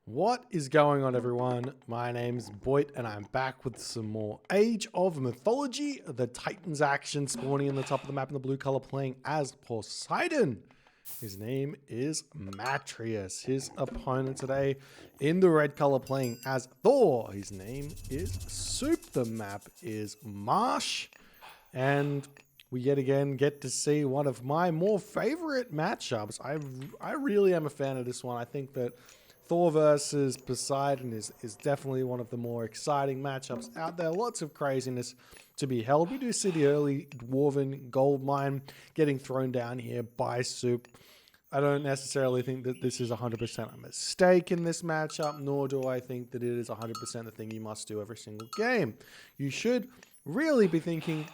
What is going on, everyone? My name's Boit, and I'm back with some more Age of Mythology. The Titans action spawning in the top of the map in the blue color, playing as Poseidon. His name is Matreiuss. His opponent today in the red color, playing as Thor. His name is Suppe. The map is Marsh. And we yet again get to see one of my more favorite matchups. I really am a fan of this one. I think that Thor versus Poseidon is definitely one of the more exciting matchups out there. Lots of craziness to be held. We do see the early Dwarven gold mine getting thrown down here by Suppe. I don't necessarily think that this is 100% a mistake in this matchup, nor do I think that it is 100% the thing you must do every single game. You should really be thinking,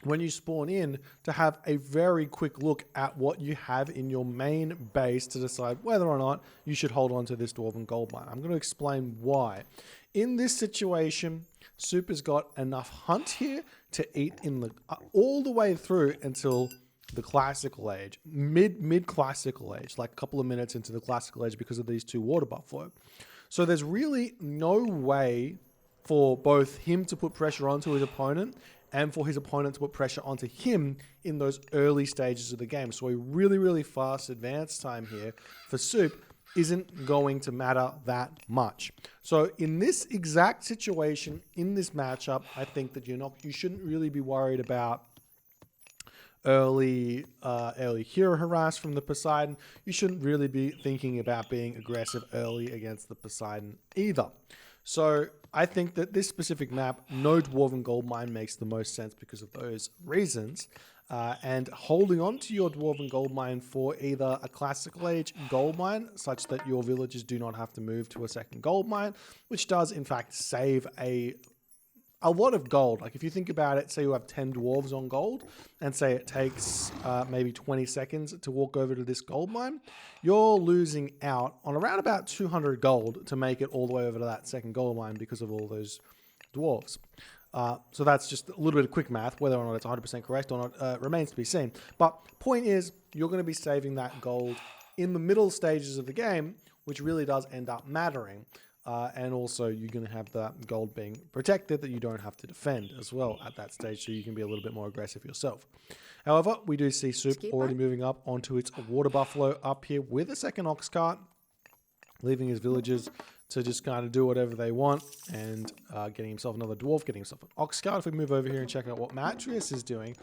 when you spawn in, to have a very quick look at what you have in your main base to decide whether or not you should hold on to this Dwarven gold mine. I'm going to explain why. In this situation, Suppe has got enough hunt here to eat in the all the way through until the classical age, mid classical age, like a couple of minutes into the classical age, because of these two water buffalo. So there's really no way for both him to put pressure onto his opponent and for his opponent to put pressure onto him in those early stages of the game. So a really, really fast advance time here for Suppe isn't going to matter that much. So in this exact situation, in this matchup, I think that you shouldn't really be worried about early hero harass from the Poseidon. You shouldn't really be thinking about being aggressive early against the Poseidon either. So I think that this specific map, no Dwarven gold mine, makes the most sense because of those reasons. And holding on to your Dwarven gold mine for either a classical age gold mine, such that your villagers do not have to move to a second gold mine, which does in fact save a lot of gold. Like if you think about it, say you have 10 dwarves on gold, and say it takes maybe 20 seconds to walk over to this gold mine, you're losing out on around about 200 gold to make it all the way over to that second gold mine because of all those dwarves. So that's just a little bit of quick math. Whether or not it's 100% correct or not remains to be seen. But point is, you're going to be saving that gold in the middle stages of the game, which really does end up mattering. And also you're going to have that gold being protected that you don't have to defend as well at that stage, so you can be a little bit more aggressive yourself. However, we do see Suppe already moving up onto its water buffalo up here with a second ox cart, leaving his villagers to just kind of do whatever they want, and getting himself another dwarf, getting himself an ox cart. If we move over here and check out what Matreiuss is doing,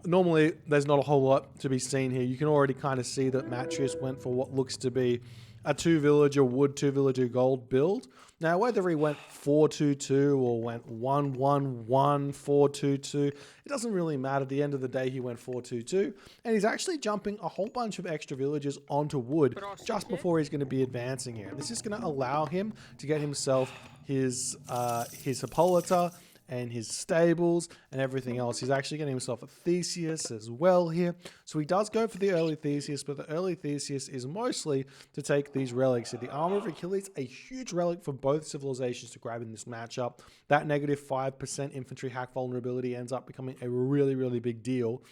normally there's not a whole lot to be seen here. You can already kind of see that Matreiuss went for what looks to be a 2-villager wood, 2-villager gold build. Now, whether he went 4-2-2 or went 1-1-1, 4-2-2, it doesn't really matter. At the end of the day, he went 4-2-2, and he's actually jumping a whole bunch of extra villagers onto wood just before he's going to be advancing here. This is going to allow him to get himself his Hoplite and his stables and everything else. He's actually getting himself a Theseus as well here. So he does go for the early Theseus, but the early Theseus is mostly to take these relics. So the Armor of Achilles, a huge relic for both civilizations to grab in this matchup. That negative 5% infantry hack vulnerability ends up becoming a really, really big deal.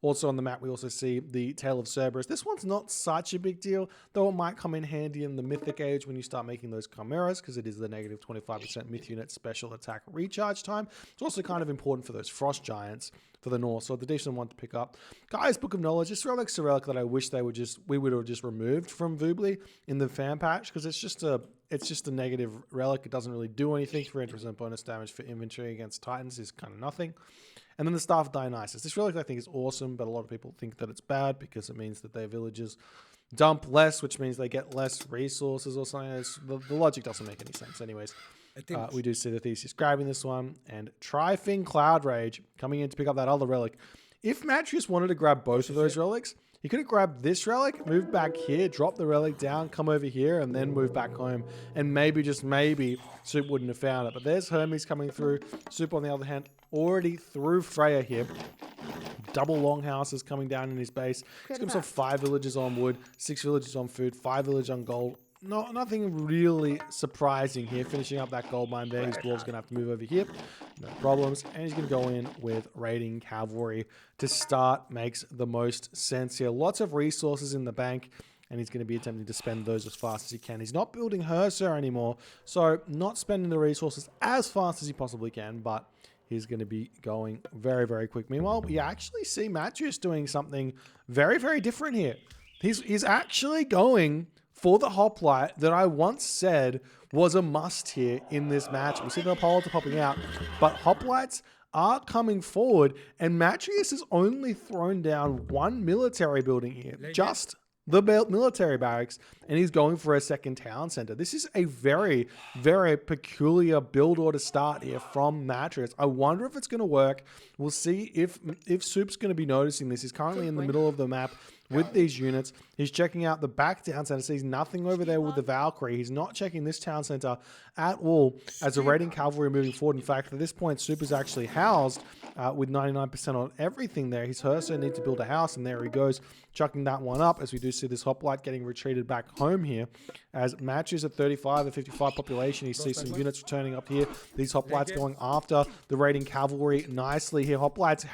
Also on the map, we also see the Tale of Cerberus. This one's not such a big deal, though it might come in handy in the Mythic Age when you start making those Chimeras, because it is the negative 25% Myth unit special attack recharge time. It's also kind of important for those Frost Giants for the North, so the decent one to pick up. Guys, Book of Knowledge, this relic's a relic that I wish we would have just removed from Voobly in the fan patch, because it's just a negative relic. It doesn't really do anything. 300% bonus damage for infantry against Titans is kind of nothing. And then the Staff of Dionysus. This relic I think is awesome, but a lot of people think that it's bad because it means that their villagers dump less, which means they get less resources or something. The logic doesn't make any sense. Anyways, we do see the Theseus grabbing this one, and Tri-Fin Cloud Rage coming in to pick up that other relic. If Matreiuss wanted to grab both of those relics, he could have grabbed this relic, moved back here, dropped the relic down, come over here, and then move back home. And maybe, just maybe, Suppe wouldn't have found it. But there's Hermes coming through. Suppe, on the other hand, already through Freya here. Double longhouses coming down in his base. He's got himself 5 villagers on wood, 6 villagers on food, 5 villagers on gold. Nothing really surprising here. Finishing up that gold mine there. His dwarf's going to have to move over here. No problems. And he's going to go in with raiding cavalry to start. Makes the most sense here. Lots of resources in the bank. and he's going to be attempting to spend those as fast as he can. He's not building Herser anymore, so not spending the resources as fast as he possibly can, but he's going to be going very, very quick. Meanwhile, we actually see Matreiuss doing something very, very different here. He's actually going for the Hoplite that I once said was a must here in this match. We see the Hoplite popping out, but Hoplites are coming forward, and Matreiuss has only thrown down one military building here, just the military barracks, and he's going for a second town center. This is a very, very peculiar build order start here from Matreiuss. I wonder if it's going to work. We'll see if Soup's going to be noticing this. He's currently in the middle of the map with these units. He's checking out the back town center, sees nothing over there with the Valkyrie. He's not checking this town center at all as a raiding cavalry moving forward. In fact, at this point, Soup is actually housed with 99% on everything there. His Herser needs to build a house, and there he goes, chucking that one up, as we do see this Hoplite getting retreated back home here. As Matreiuss at 35 and 55 population, he sees some units returning up here. These Hoplites going after the raiding cavalry nicely here. Hoplites,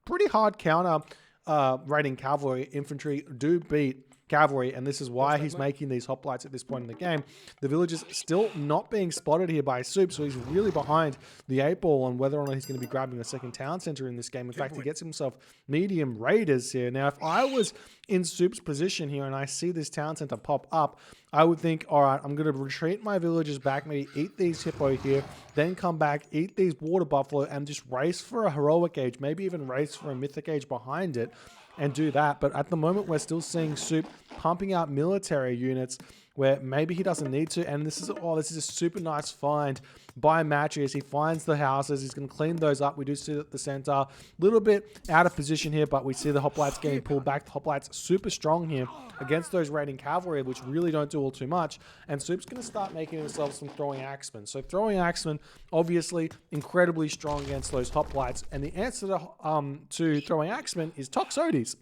pretty hard counter raiding cavalry. Infantry do beat cavalry, and this is why he's making these Hoplites at this point in the game. The villagers still not being spotted here by Soup, so he's really behind the 8-ball on whether or not he's going to be grabbing a second town center in this game. In fact, he gets himself medium raiders here. Now, if I was in Soup's position here and I see this town center pop up, I would think, all right, I'm going to retreat my villagers back, maybe eat these hippo here, then come back, eat these water buffalo, and just race for a heroic age, maybe even race for a mythic age behind it, and do that. But at the moment, we're still seeing Soup pumping out military units where maybe he doesn't need to. And this is a super nice find by Matreiuss. He finds the houses. He's going to clean those up. We do see that the center a little bit out of position here, but we see the Hoplites getting pulled back. The Hoplites super strong here against those raiding cavalry, which really don't do all too much. And Soup's going to start making himself some throwing axemen. So throwing axemen, obviously incredibly strong against those Hoplites. And the answer to throwing axemen is Toxotes.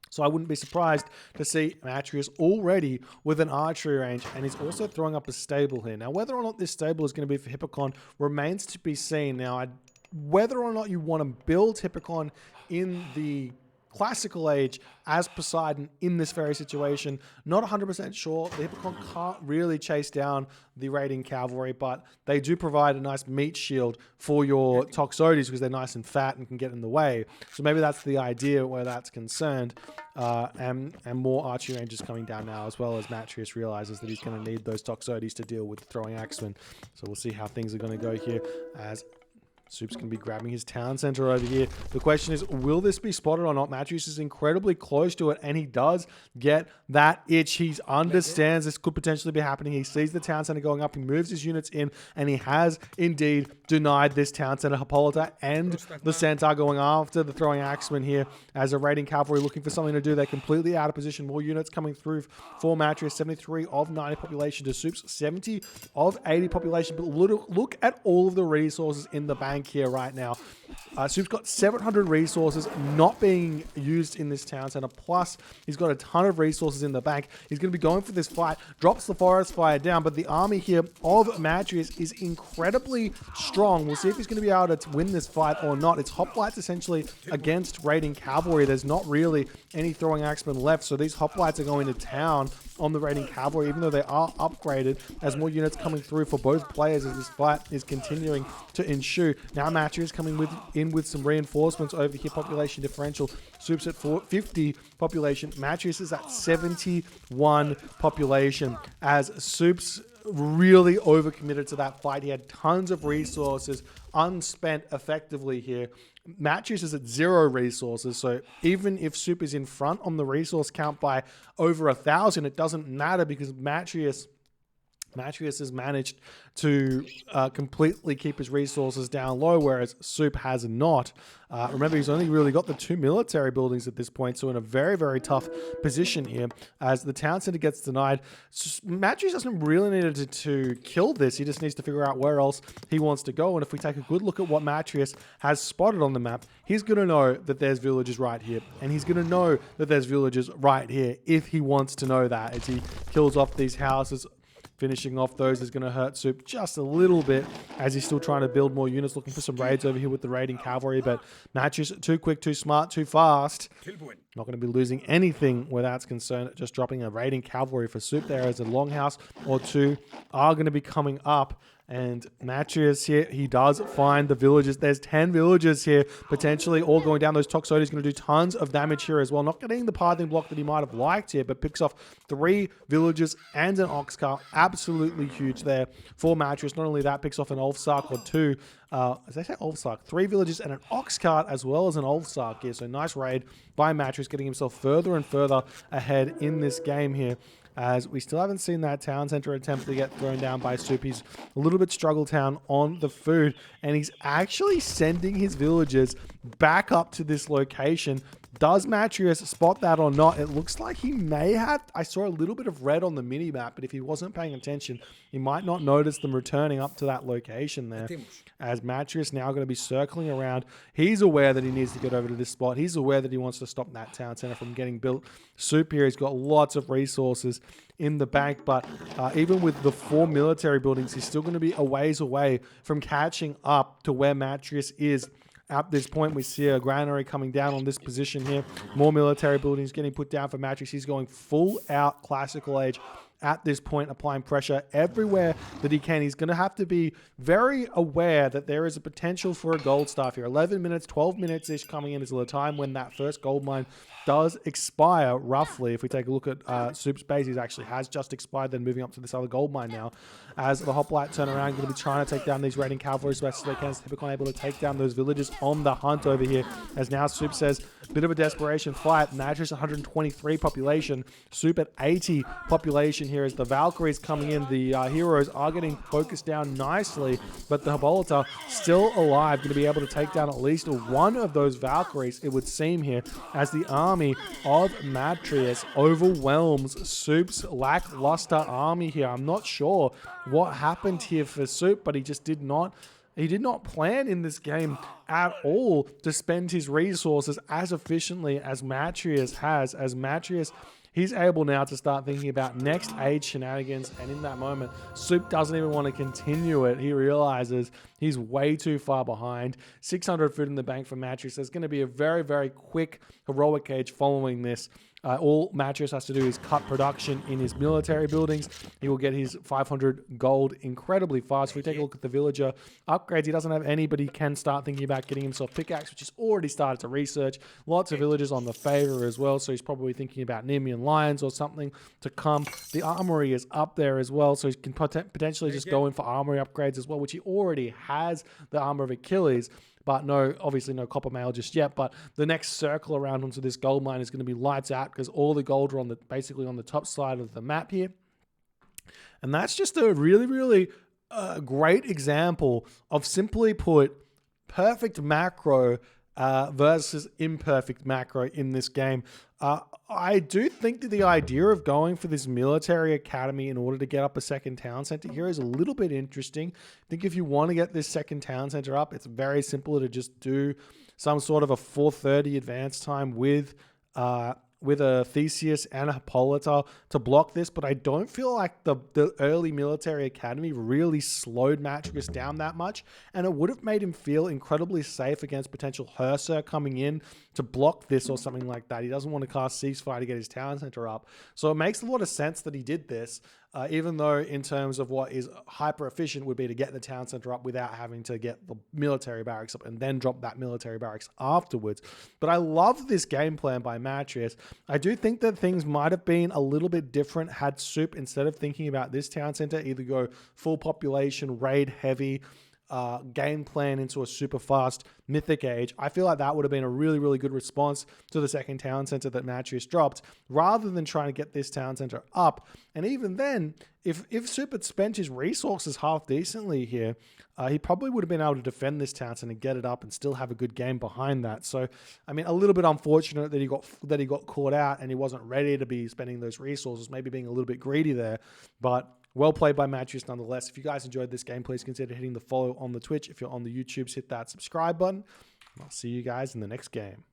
So I wouldn't be surprised to see Matreiuss already with an archery range, and he's also throwing up a stable here. Now, whether or not this stable is going to be for Hippocon remains to be seen. Now, whether or not you want to build Hippocon in the classical age as Poseidon in this very situation, not 100% sure. The Hippocon can't really chase down the raiding cavalry, but they do provide a nice meat shield for your Toxotes because they're nice and fat and can get in the way. So maybe that's the idea where that's concerned. And more archery ranges coming down now, as well as Matreiuss realizes that he's going to need those Toxotes to deal with the throwing axemen. So we'll see how things are going to go here as Soup's going to be grabbing his town center over here. The question is, will this be spotted or not? Matreiuss is incredibly close to it, and he does get that itch. He understands this could potentially be happening. He sees the town center going up. He moves his units in, and he has indeed denied this town center. Hippolyta and the centaur going after the throwing axemen here as a raiding cavalry looking for something to do. They're completely out of position. More units coming through for Matreiuss. 73 of 90 population to Soup's 70 of 80 population. But look at all of the resources in the bank here right now. Soup's got 700 resources not being used in this town center, plus he's got a ton of resources in the bank. He's going to be going for this fight, drops the forest fire down, but the army here of Matreiuss is incredibly strong. We'll see if he's going to be able to win this fight or not. It's Hoplites essentially against raiding cavalry. There's not really any throwing axemen left, so these Hoplites are going to town on the raiding cavalry, even though they are upgraded, as more units coming through for both players as this fight is continuing to ensue. Now Matreiuss coming in with some reinforcements over here. Population differential. Soup's at 50 population. Matreiuss is at 71 population, as Soup's really overcommitted to that fight. He had tons of resources unspent effectively here. Matreiuss is at 0 resources, so even if Soup is in front on the resource count by over 1,000, it doesn't matter because Matreiuss has managed to completely keep his resources down low, whereas Soup has not. Remember, he's only really got the 2 military buildings at this point, so in a very, very tough position here. As the town center gets denied, Matreiuss doesn't really need to kill this. He just needs to figure out where else he wants to go. And if we take a good look at what Matreiuss has spotted on the map, he's going to know that there's villagers right here, and he's going to know that there's villagers right here if he wants to know that, as he kills off these houses Finishing off those is going to hurt Soup just a little bit as he's still trying to build more units, looking for some raids over here with the raiding cavalry. But Matreiuss, too quick, too smart, too fast. Not going to be losing anything where that's concerned. Just dropping a raiding cavalry for Soup there as a longhouse or two are going to be coming up. And Matreiuss here, he does find the villages. There's 10 villages here, potentially all going down. Those Toxotes is going to do tons of damage here as well. Not getting the pathing block that he might have liked here, but picks off 3 villages and an ox cart. Absolutely huge there for Matreiuss. Not only that, picks off an Ulfsark or 2. As I say, Ulfsark, 3 villages and an ox cart as well as an Ulfsark here. So nice raid by Matreiuss, getting himself further and further ahead in this game here. As we still haven't seen that town center attempt to get thrown down by Soup. He's a little bit struggle town on the food, and he's actually sending his villagers back up to this location. Does Matreiuss spot that or not? It looks like he may have. I saw a little bit of red on the mini-map, but if he wasn't paying attention, he might not notice them returning up to that location there. As Matreiuss now going to be circling around. He's aware that he needs to get over to this spot. He's aware that he wants to stop that town center from getting built. Soup here, he's got lots of resources in the bank, but even with the 4 military buildings, he's still going to be a ways away from catching up to where Matreiuss is. At this point, we see a granary coming down on this position here. More military buildings getting put down for Matreiuss. He's going full out classical age at this point, applying pressure everywhere that he can. He's going to have to be very aware that there is a potential for a gold staff here. 11 minutes, 12 minutes-ish coming in is the time when that first gold mine does expire, roughly. If we take a look at Soup's base, he actually has just expired, then moving up to this other gold mine now. As the Hoplite turn around, going to be trying to take down these raiding cavalry as best as they can. Typically able to take down those villages on the hunt over here. As now Soup says, bit of a desperation fight. Matreiuss 123 population. Soup at 80 population here as the Valkyries coming in. The heroes are getting focused down nicely, but the Hippolyta still alive. Going to be able to take down at least one of those Valkyries, it would seem here, as the army of Matreiuss overwhelms Soup's lackluster army here. I'm not sure what happened here for Soup, but he just did not plan in this game at all to spend his resources as efficiently as Matreiuss has. As Matreiuss, he's able now to start thinking about next age shenanigans, and in that moment, Soup doesn't even want to continue it. He realizes he's way too far behind. 600 food in the bank for Matreiuss. There's going to be a very, very quick heroic age following this. All Matreiuss has to do is cut production in his military buildings. He will get his 500 gold incredibly fast. If we take a look at the villager upgrades, he doesn't have any, but he can start thinking about getting himself pickaxe, which he's already started to research. Lots of villagers on the favor as well, so he's probably thinking about Nemean lions or something to come. The armory is up there as well, so he can potentially just go in for armory upgrades as well, which he already has the armor of Achilles. But no, obviously no copper mail just yet. But the next circle around onto this gold mine is going to be lights out because all the gold are on the basically on the top side of the map here. And that's just a really, really great example of, simply put, perfect macro versus imperfect macro in this game. I do think that the idea of going for this military academy in order to get up a second town center here is a little bit interesting. I think if you want to get this second town center up, it's very simple to just do some sort of a 4:30 advance time with a Theseus and a Hippolyta to block this, but I don't feel like the early military academy really slowed Matreiuss down that much, and it would have made him feel incredibly safe against potential Herser coming in to block this or something like that. He doesn't want to cast Ceasefire to get his town center up, so it makes a lot of sense that he did this, even though in terms of what is hyper efficient would be to get the town center up without having to get the military barracks up and then drop that military barracks afterwards. But I love this game plan by Matreiuss. I do think that things might have been a little bit different had Soup, instead of thinking about this town center, either go full population, raid heavy, game plan into a super fast mythic age. I feel like that would have been a really, really good response to the second town center that Matreiuss dropped, rather than trying to get this town center up. And even then, if Soup had spent his resources half decently here, he probably would have been able to defend this town center and get it up and still have a good game behind that. So, I mean, a little bit unfortunate that he got caught out and he wasn't ready to be spending those resources, maybe being a little bit greedy there. But well played by Matreiuss nonetheless. If you guys enjoyed this game, please consider hitting the follow on the Twitch. If you're on the YouTubes, hit that subscribe button. I'll see you guys in the next game.